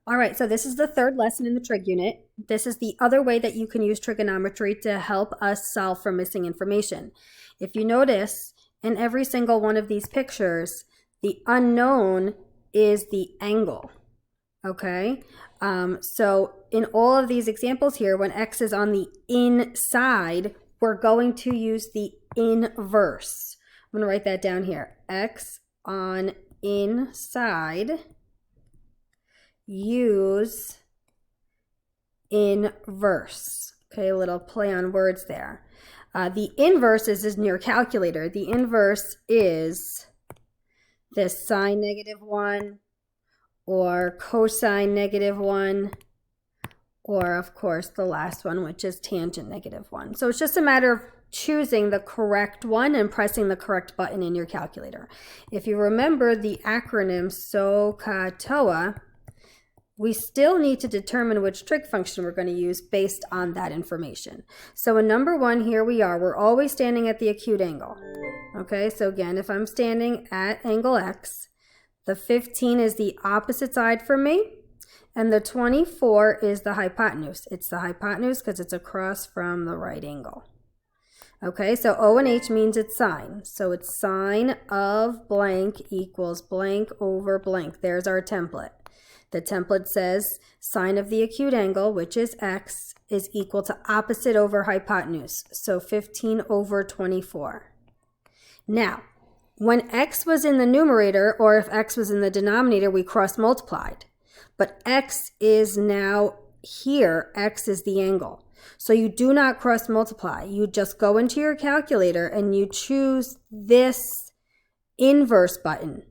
All right, so this is the third lesson in the trig unit. This is the other way that you can use trigonometry to help us solve for missing information. If you notice, in every single one of these pictures, the unknown is the angle, okay? So in all of these examples here, when x is on the inside, we're going to use the inverse. I'm going to write that down here. X on inside, use inverse. Okay, a little play on words there. The inverse is in your calculator. The inverse is this sine -1 or cosine -1, or of course the last one, which is tangent -1. So it's just a matter of choosing the correct one and pressing the correct button in your calculator. If you remember the acronym SOHCAHTOA, we still need to determine which trig function we're going to use based on that information. So in number one, here we are. We're always standing at the acute angle. Okay, so again, if I'm standing at angle X, the 15 is the opposite side from me, and the 24 is the hypotenuse. It's the hypotenuse because it's across from the right angle. Okay, so O and H means it's sine. So it's sine of blank equals blank over blank. There's our template. The template says sine of the acute angle, which is X, is equal to opposite over hypotenuse. So 15 over 24. Now, when X was in the numerator, or if X was in the denominator, we cross multiplied. But X is now here. X is the angle. So you do not cross multiply. You just go into your calculator and you choose this inverse button.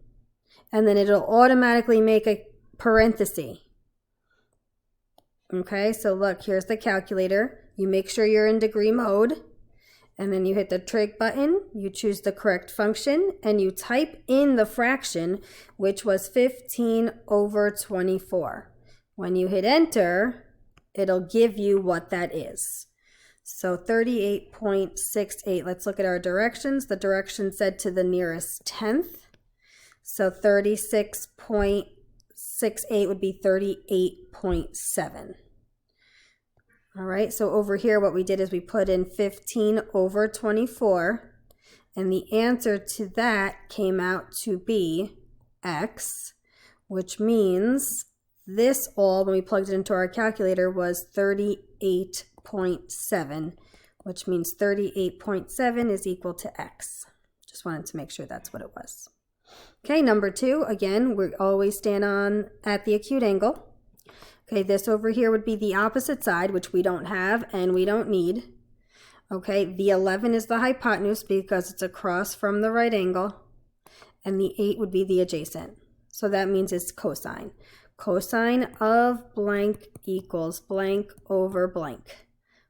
And then it'll automatically make a parenthesis. Okay, so look, here's the calculator. You make sure you're in degree mode. And then you hit the trig button, you choose the correct function, and you type in the fraction, which was 15 over 24. When you hit enter, it'll give you what that is. So 38.68. Let's look at our directions. The direction said to the nearest tenth. So 36.68 would be 38.7. All right, so over here what we did is we put in 15 over 24, and the answer to that came out to be X, which means this all, when we plugged it into our calculator, was 38.7, which means 38.7 is equal to X. Just wanted to make sure that's what it was. Okay, number two, again, we always stand on at the acute angle. Okay, this over here would be the opposite side, which we don't have and we don't need. Okay, the 11 is the hypotenuse because it's across from the right angle. And the 8 would be the adjacent. So that means it's cosine. Cosine of blank equals blank over blank.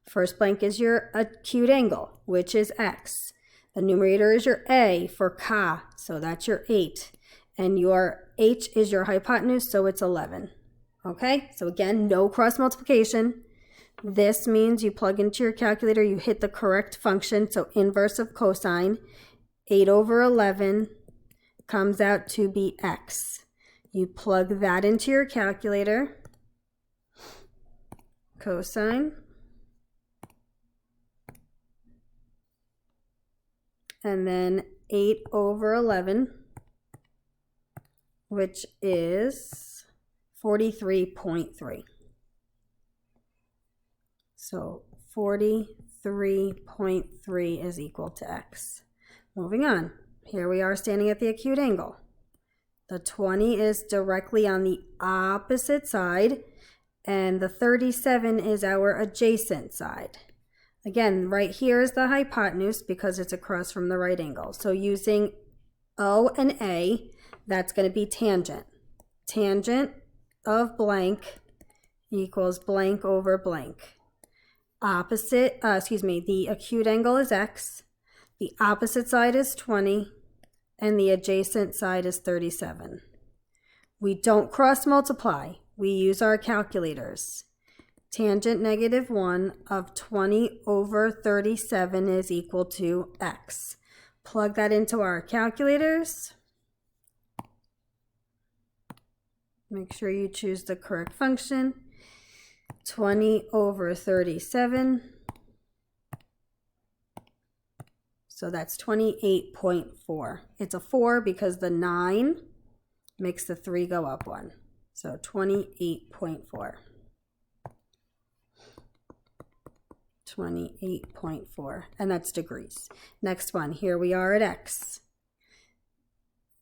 First blank is your acute angle, which is X. The numerator is your A for ka, so that's your 8. And your H is your hypotenuse, so it's 11. Okay, so again, no cross multiplication. This means you plug into your calculator, you hit the correct function, so inverse of cosine. 8 over 11 comes out to be X. You plug that into your calculator. Cosine. And then 8 over 11, which is 43.3. So 43.3 is equal to X. Moving on. Here we are standing at the acute angle. The 20 is directly on the opposite side, and the 37 is our adjacent side. Again, right here is the hypotenuse because it's across from the right angle. So using O and A, that's going to be tangent. Tangent of blank equals blank over blank. The acute angle is X, the opposite side is 20, and the adjacent side is 37. We don't cross multiply, we use our calculators. Tangent -1 of 20 over 37 is equal to X. Plug that into our calculators. Make sure you choose the correct function. 20 over 37. So that's 28.4. It's a 4 because the 9 makes the 3 go up 1. So 28.4. 28.4. And that's degrees. Next one. Here we are at x.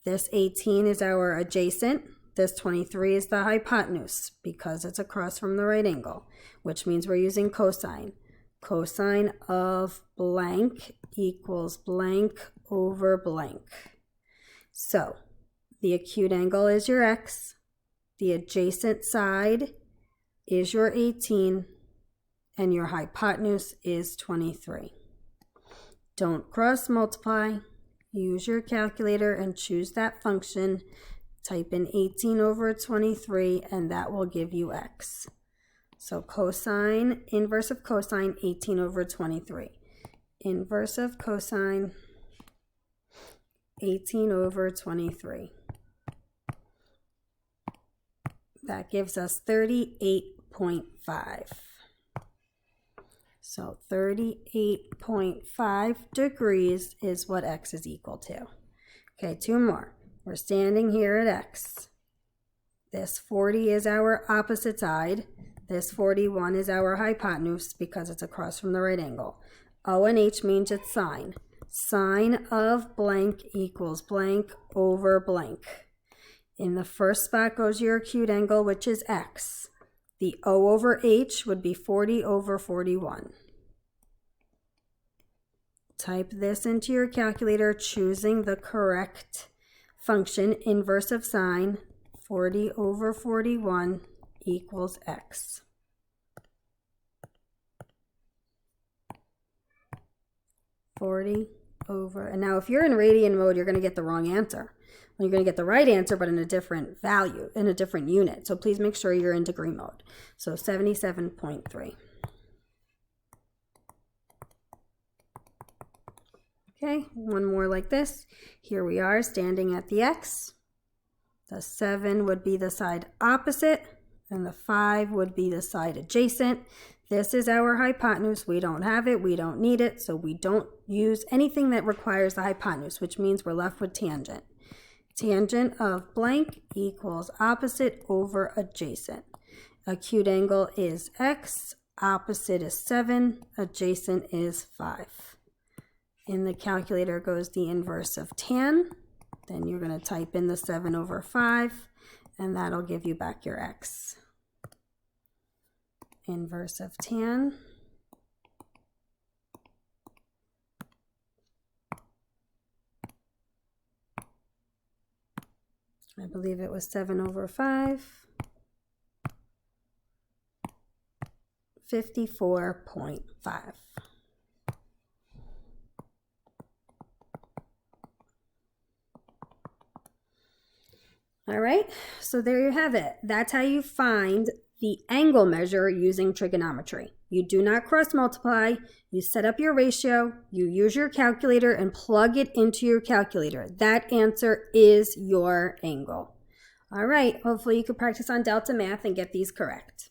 This 18 is our adjacent. This 23 is the hypotenuse because it's across from the right angle, which means we're using cosine. Cosine of blank equals blank over blank. So the acute angle is your x. The adjacent side is your 18. And your hypotenuse is 23. Don't cross multiply. Use your calculator and choose that function. Type in 18 over 23 and that will give you x. So cosine, inverse of cosine, 18 over 23. Inverse of cosine, 18 over 23. That gives us 38.5. So 38.5 degrees is what x is equal to. Okay, 2 more. We're standing here at x. This 40 is our opposite side. This 41 is our hypotenuse because it's across from the right angle. O and H means it's sine. Sine of blank equals blank over blank. In the first spot goes your acute angle, which is x. The O over H would be 40 over 41. Type this into your calculator, choosing the correct function. Inverse of sine, 40 over 41 equals x. And now if you're in radian mode, you're going to get the wrong answer. You're going to get the right answer, but in a different value, in a different unit. So please make sure you're in degree mode. So 77.3. Okay, one more like this. Here we are standing at the x. The 7 would be the side opposite, and the 5 would be the side adjacent. This is our hypotenuse. We don't have it. We don't need it. So we don't use anything that requires the hypotenuse, which means we're left with tangent. Tangent of blank equals opposite over adjacent. Acute angle is x, opposite is 7, adjacent is 5. In the calculator goes the inverse of tan. Then you're going to type in the 7 over 5, and that'll give you back your x. Inverse of tan. I believe it was 7 over 5. 54.5. All right, so there you have it. That's how you find the angle measure using trigonometry. You do not cross multiply. You set up your ratio, you use your calculator and plug it into your calculator. That answer is your angle. All right, hopefully you can practice on Delta Math and get these correct.